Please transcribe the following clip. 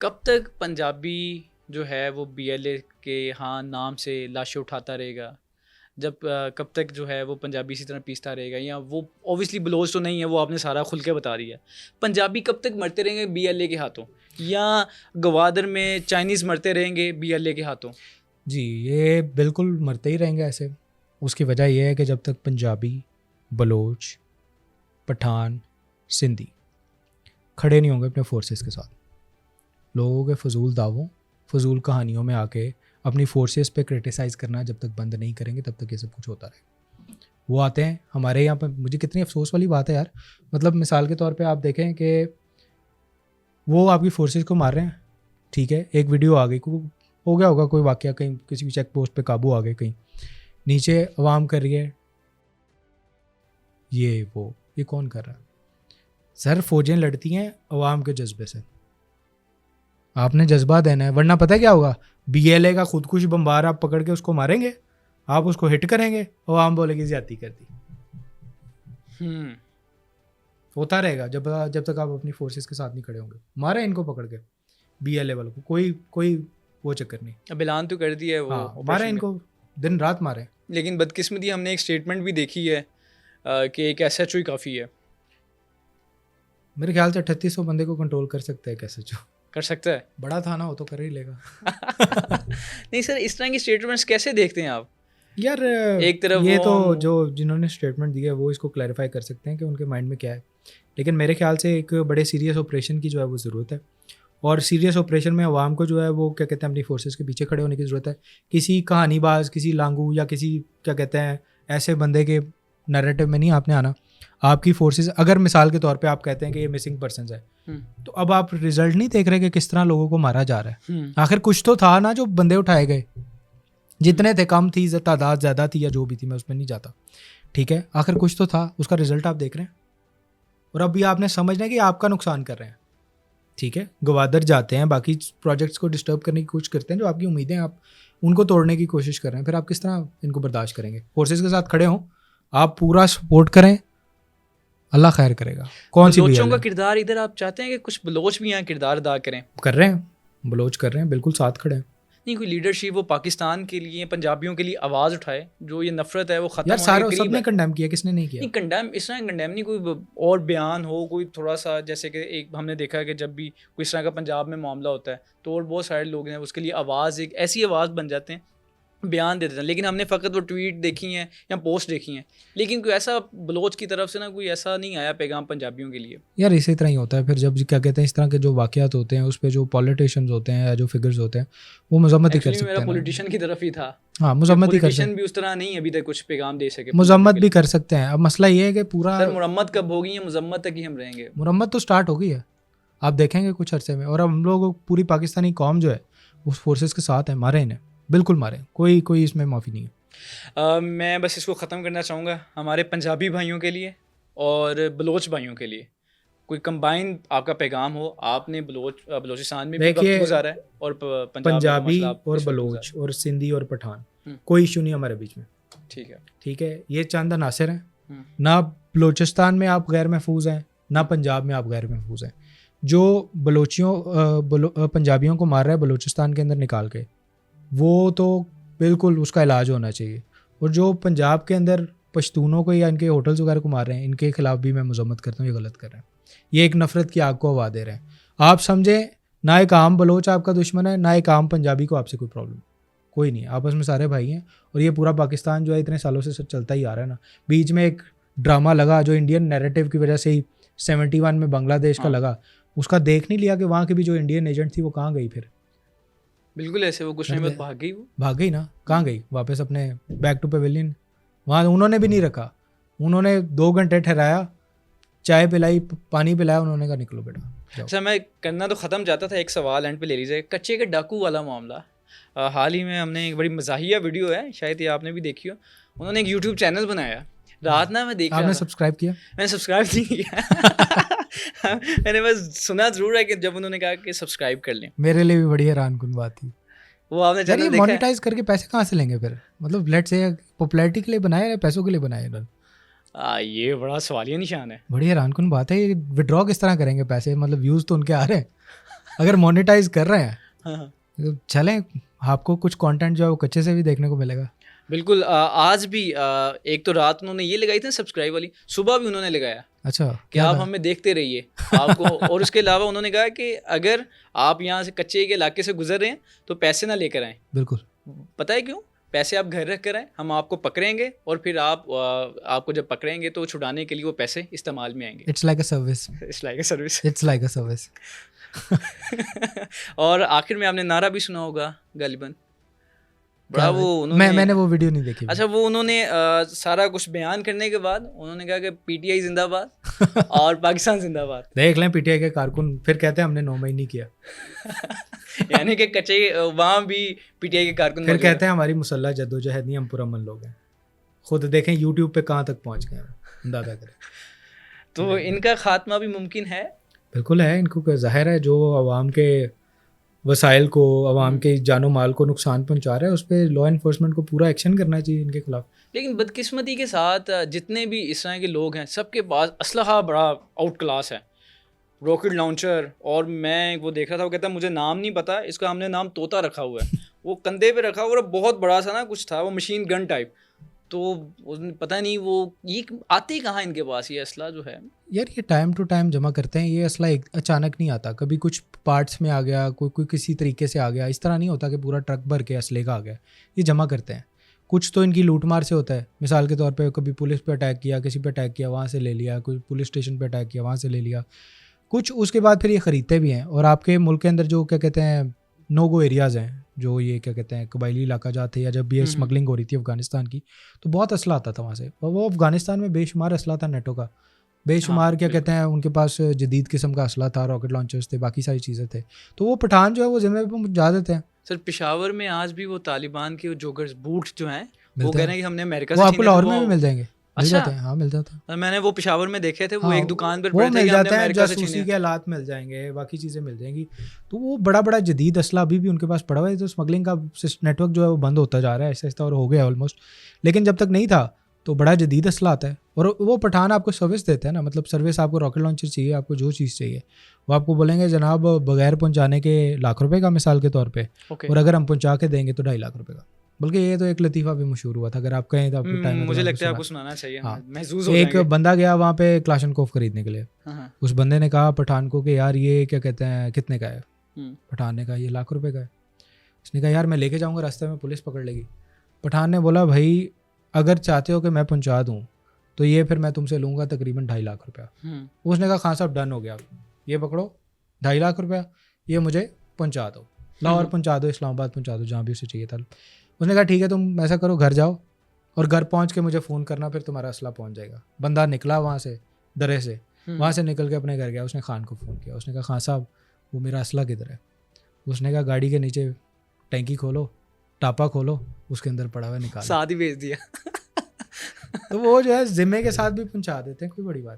कब तक पंजाबी जो है वो बीएलए के हाँ नाम से लाशें उठाता रहेगा? कब तक जो है वो पंजाबी इसी तरह पीसता रहेगा? या वो ऑब्वियसली बलोच तो नहीं है, वो आपने सारा खुल के बता दिया। पंजाबी कब तक मरते रहेंगे बीएलए के हाथों, या गवादर में चाइनीज़ मरते रहेंगे बीएलए के हाथों? जी, ये बिल्कुल मरते ही रहेंगे ऐसे। उसकी वजह यह है कि जब तक पंजाबी, बलोच, पठान, सिंधी खड़े नहीं होंगे अपने फोर्सेस के साथ, लोगों के फजूल दावों, फजूल कहानियों में आके अपनी फोर्सेस पे क्रिटिसाइज़ करना जब तक बंद नहीं करेंगे, तब तक ये सब कुछ होता रहेगा। वो आते हैं हमारे यहाँ पर, मुझे कितनी अफसोस वाली बात है यार। मतलब मिसाल के तौर पे आप देखें कि वो आपकी फोर्सेस को मार रहे हैं, ठीक है, एक वीडियो आ गई, हो गया होगा कोई वाकया, कहीं किसी भी चेक पोस्ट पे काबू आ गए, कहीं नीचे आवाम कर रही है ये कौन कर रहा है? सर, फौजें लड़ती हैं अवाम के जज्बे से, आपने जज्बा देना है, वरना पता है क्या होगा? बीएलए का खुदकुश बम्बार आप पकड़ के उसको मारेंगे, आप उसको हिट करेंगे, अवाम बोलेगी ज्यादती कर दी। होता रहेगा जब तक आप अपनी फोर्सेस के साथ नहीं खड़े होंगे। मारे इनको पकड़ के, बीएलए वालों को, कोई वो चक्कर नहीं। अब ऐलान तो कर दिया है वो। हाँ, मारे इनको, दिन रात मारे। लेकिन बदकिस्मती हमने एक स्टेटमेंट भी देखी है कि एक एसएचओ ही काफ़ी है। मेरे ख्याल से 3800 बंदे को कंट्रोल कर सकता है कैसे जो कर सकता है। बड़ा थाना हो तो कर ही लेगा। नहीं सर, इस तरह की स्टेटमेंट्स कैसे देखते हैं आप? यार एक तरफ ये तो जो जिन्होंने स्टेटमेंट दिया है वो इसको क्लैरिफाई कर सकते हैं कि उनके माइंड में क्या है। लेकिन मेरे ख्याल से एक बड़े सीरियस ऑपरेशन की जो है वो ज़रूरत है, और सीरियस ऑपरेशन में अवाम को जो है वो क्या कहते हैं अपनी फोर्सेस के पीछे खड़े होने की ज़रूरत है। किसी कहानीबाज, किसी लांगू या किसी क्या कहते हैं ऐसे बंदे के नैरेटिव में नहीं आपने आना। आपकी फोर्सेस, अगर मिसाल के तौर पे आप कहते हैं कि ये मिसिंग पर्सनस है, तो अब आप रिजल्ट नहीं देख रहे कि किस तरह लोगों को मारा जा रहा है। आखिर कुछ तो था ना जो बंदे उठाए गए, जितने थे कम थी तादाद, ज़्यादा थी या जो भी थी, मैं उसमें नहीं जाता, ठीक है, आखिर कुछ तो था, उसका रिजल्ट आप देख रहे हैं। और अब ये आपने समझना है कि आपका नुकसान कर रहे हैं, ठीक है। गवादर जाते हैं, बाकी प्रोजेक्ट्स को डिस्टर्ब करने की कोशिश करते हैं, जो आपकी उम्मीदें आप उनको तोड़ने की कोशिश कर रहे हैं, फिर आप किस तरह इनको बर्दाश्त करेंगे? फोर्सेस के साथ खड़े हों, आप पूरा सपोर्ट करें, अल्लाह खैर करेगा। कौन सी बलोचों का किरदार इधर आप चाहते हैं कि कुछ बलोच भी यहाँ किरदार अदा करें? कर रहे हैं, बलोच कर रहे हैं, बिल्कुल साथ खड़े हैं। नहीं, कोई लीडरशिप वो पाकिस्तान के लिए, पंजाबियों के लिए आवाज़ उठाए, जो ये नफरत है वो ख़त्म यार सारे सबने कंडेम किया, किसने नहीं किया? नहीं कंडेम, इस तरह कंडेम नहीं, कोई और बयान हो, कोई थोड़ा सा, जैसे कि एक हमने देखा है कि जब भी कोई इस तरह का पंजाब में मामला होता है तो और बहुत सारे लोग हैं उसके लिए आवाज़, एक ऐसी आवाज़ बन जाते हैं, बयान दे देते हैं। लेकिन हमने फ़कत वो ट्वीट देखी हैं या पोस्ट देखी हैं, लेकिन कोई ऐसा बलोच की तरफ से ना कोई ऐसा नहीं आया पैगाम पंजाबियों के लिए। यार इसी तरह ही होता है फिर, जब क्या कहते हैं इस तरह के जो वाक़यात होते हैं उस पर जो पॉलिटिशियंस होते हैं या जो फिगर्स होते हैं वो मजम्मत ही कर सकते हैं। मेरा पॉलिटिशियन की तरफ ही था। हाँ, मजम्मत ही कर सकते हैं, भी उस तरह नहीं अभी तक कुछ पैगाम दे सके, मजम्मत भी कर सकते हैं। अब मसला ये है कि पूरा सर मुरम्मत कब होगी या मजम्मत तक ही हम रहेंगे? मुरम्मत तो स्टार्ट हो गई है, आप देखेंगे कुछ अरसे में। और अब हम लोग पूरी पाकिस्तानी कौम जो है उस फोर्सेस के साथ है, मारे इन्हें, बिल्कुल मारे, कोई इसमें माफ़ी नहीं है। मैं बस इसको ख़त्म करना चाहूँगा हमारे पंजाबी भाइयों के लिए और बलोच भाइयों के लिए, कोई कंबाइन आपका पैगाम हो। आपने बलोचिस्तान में भी वक्त गुजारा है और पंजाबी और बलोच और सिंधी और पठान, कोई इशू नहीं हमारे बीच में, ठीक है। ये चंद अनासर हैं, ना बलोचिस्तान में आप गैर महफूज हैं, ना पंजाब में आप गैर महफूज हैं। जो पंजाबियों को मार रहा है बलोचिस्तान के अंदर निकाल के, वो तो बिल्कुल उसका इलाज होना चाहिए। और जो पंजाब के अंदर पश्तूनों को या इनके होटल्स वगैरह को मार रहे हैं, इनके खिलाफ भी मैं मजम्मत करता हूँ, ये गलत कर रहे हैं। ये एक नफ़रत की आग को हवा दे रहे हैं। आप समझें, ना एक आम बलोच आपका दुश्मन है, ना एक आम पंजाबी को आपसे कोई प्रॉब्लम, कोई नहीं, आपस में सारे भाई हैं। और ये पूरा पाकिस्तान जो है इतने सालों से चलता ही आ रहा है ना। बीच में एक ड्रामा लगा जो इंडियन नैरेटिव की वजह से ही 71 में बांग्लादेश का लगा, उसका देख नहीं लिया कि वहाँ की भी जो इंडियन एजेंट थी वो कहाँ गई फिर? बिल्कुल ऐसे वो कुछ नहीं, भाग गई ना, कहाँ गई? वापस अपने बैक टू पेविलियन। वहाँ उन्होंने भी नहीं रखा, उन्होंने 2 घंटे ठहराया, चाय पिलाई, पानी पिलाया, उन्होंने कहा निकलो बेटा। अच्छा, मैं करना तो ख़त्म चाहता था, एक सवाल एंड पे ले लीजिए। कच्चे के डाकू वाला मामला, हाल ही में हमने एक बड़ी मज़ाहिया वीडियो है, शायद ये आपने भी देखी हो, उन्होंने एक यूट्यूब चैनल बनाया। रात ना मैं देख रहा था। आपने सब्सक्राइब किया? मैंने सब्सक्राइब नहीं किया। मैंने बस सुना ज़रूर है कि जब उन्होंने कहा कि सब्सक्राइब कर लें, मेरे लिए भी बड़ी हैरानकुन बात थी वो। आपने चैनल देखा? मोनेटाइज करके पैसे कहाँ से लेंगे फिर? मतलब लेट्स से पॉपुलैरिटी के लिए बनाया है, पैसों के लिए बनाया है? ये बड़ा सवालिया निशान है। बड़ी हैरानकुन बात है। ये विड्रॉ किस तरह करेंगे पैसे? मतलब व्यूज़ तो उनके आ रहे हैं। अगर मोनेटाइज कर रहे हैं हाँ हाँ तो चलें, आपको कुछ कंटेंट जो है वो कच्चे से भी देखने को मिलेगा। बिल्कुल। आज भी एक तो रात उन्होंने ये लगाई थी सब्सक्राइब वाली, सुबह भी उन्होंने लगाया अच्छा, कि क्या आप था? हमें देखते रहिए आपको। और उसके अलावा उन्होंने कहा कि अगर आप यहाँ से कच्चे के इलाके से गुजर रहे हैं तो पैसे ना लेकर आएँ। बिल्कुल। पता है क्यों? पैसे आप घर रख कर आएँ, हम आपको पकड़ेंगे और फिर आपको जब पकड़ेंगे तो छुड़ाने के लिए वो पैसे इस्तेमाल में आएंगे। It's like a service. It's like a service. It's like a service. और आखिर में आपने नारा भी सुना होगा गालिबन, बड़ा वो उन्होंने मैंने वो वीडियो नहीं देखी। अच्छा वो उन्होंने सारा कुछ बयान करने के बाद उन्होंने कहा कि पीटीआई जिंदाबाद और पाकिस्तान जिंदाबाद। देख लें पीटीआई के कारकुन फिर कहते हैं हमने 9 मई नहीं किया, यानी कि कच्चे वहाँ भी पीटीआई के कारकुन फिर मौजूद कहते हैं हमारी मुसल्लह जद्दोजहद नहीं, हम पुरअमन लोग हैं। खुद देखें यूट्यूब पे कहाँ तक पहुँच गए हैं, अंदाजा करें। तो इनका खात्मा भी मुमकिन है। बिल्कुल है, इनको ज़ाहिर है जो आवाम के वसाइल को, आवाम के जानो माल को नुकसान पहुंचा रहा है, उस पर लॉ इन्फोर्समेंट को पूरा एक्शन करना चाहिए इनके खिलाफ। लेकिन बदकिस्मती के साथ जितने भी इस तरह के लोग हैं सबके पास असलहा बड़ा आउट क्लास है, रॉकेट लॉन्चर। और मैं वो देख रहा था, वो कहता मुझे नाम नहीं पता, इसका हमने नाम तोता रखा हुआ है। वो कंधे पे रखा हुआ और बहुत बड़ा सा ना कुछ था, वो मशीन गन टाइप। तो पता नहीं वो ये आते कहाँ इनके पास ये असला जो है। यार ये टाइम टू टाइम जमा करते हैं, ये असला अचानक नहीं आता, कभी कुछ पार्ट्स में आ गया, कोई किसी तरीके से आ गया, इस तरह नहीं होता कि पूरा ट्रक भर के असले का आ गया। ये जमा करते हैं, कुछ तो इनकी लूटमार से होता है। मिसाल के तौर पे कभी पुलिस पे अटैक किया, किसी पे अटैक किया, वहाँ से ले लिया, कोई पुलिस स्टेशन पे अटैक किया, वहाँ से ले लिया कुछ, उसके बाद फिर ये ख़रीदते भी हैं। और आपके मुल्क के अंदर जो क्या कहते हैं नो गो एरियाज़ हैं, जो ये क्या कहते हैं कबायली इलाका जाते, या जब भी ये स्मगलिंग हो रही थी अफ़गानिस्तान की, तो बहुत असला आता था वहाँ से। और वो अफ़गानिस्तान में बेशुमार असला था नेटो का, बेशुमार क्या कहते हैं उनके पास जदीद किस्म का असला था, रॉकेट लॉन्चर्स थे, बाकी सारी चीज़ें थे। तो वो पठान जो है वो ज़िम्मे पे पहुंचा देते हैं। सर पेशावर में आज भी वो तालिबान के जोगर्स बूट जो हैं वो कह रहे हैं कि हमने अमेरिका वो से आपको लाहौर में भी मिल जाएंगे, मिल अच्छा जाते हैं, हाँ मिल जाता है। मैंने वो पेशावर में देखे थे, वो हाँ, एक दुकान पर वो पड़े थे मिल कि हमने जाते हैं, अमेरिका से जासूसी छीने। के हालात मिल जाएंगे, बाकी चीज़ें मिल जाएंगी। तो वो बड़ा बड़ा जदीद असला अभी भी उनके पास पड़ा हुआ है। तो स्मगलिंग का नेटवर्क जो है वो बंद होता जा रहा है ऐसा ऐसा, और हो गया ऑलमोस्ट। लेकिन जब तक नहीं था तो बड़ा जदीद असला आता है। और वो पठान आपको सर्विस देते हैं ना, मतलब सर्विस, आपको रॉकेट लॉन्चर चाहिए, आपको जो चीज़ चाहिए वो आपको बोलेंगे जनाब बगैर पहुँचाने के ₹1,00,000 का, मिसाल के तौर पर, और अगर हम पहुँचा के देंगे तो ₹2,50,000 का। बल्कि ये तो एक लतीफ़ा भी मशहूर हुआ था, अगर आप कहें तो आपको टाइम, मुझे लगता है आपको सुनाना चाहिए। हाँ, महसूस हो एक जाएंगे। बंदा गया वहाँ पे क्लाशनकोफ खरीदने के लिए। हाँ, उस बंदे ने कहा पठान को कि यार ये क्या कहते हैं कितने का है। हम्म, पठान ने कहा ये ₹1,00,000 का है। उसने कहा यार मैं लेके जाऊँगा, रास्ते में पुलिस पकड़ लेगी। पठान ने बोला भाई अगर चाहते हो कि मैं पहुँचा दूँ तो ये फिर मैं तुमसे लूँगा तकरीबन ₹2.5 लाख। उसने कहा खान साहब डन हो गया, ये पकड़ो ₹2.5 लाख, ये मुझे पहुँचा दो, लाहौर पहुँचा दो, इस्लामाबाद पहुँचा दो, जहाँ भी उसे चाहिए था। उसने कहा ठीक है तुम ऐसा करो घर जाओ और घर पहुँच के मुझे फ़ोन करना, फिर तुम्हारा असला पहुँच जाएगा। बंदा निकला वहाँ से दरे से, वहाँ से निकल के अपने घर गया। उसने खान को फ़ोन किया, उसने कहा खान साहब वो मेरा असला किधर है। उसने कहा गाड़ी के नीचे टैंकी खोलो, टापा खोलो, उसके अंदर पड़ा हुआ निकालो। साथ ही भेज दिया। तो वो जो है जिम्मे के साथ भी पहुँचा देते हैं, कोई बड़ी बात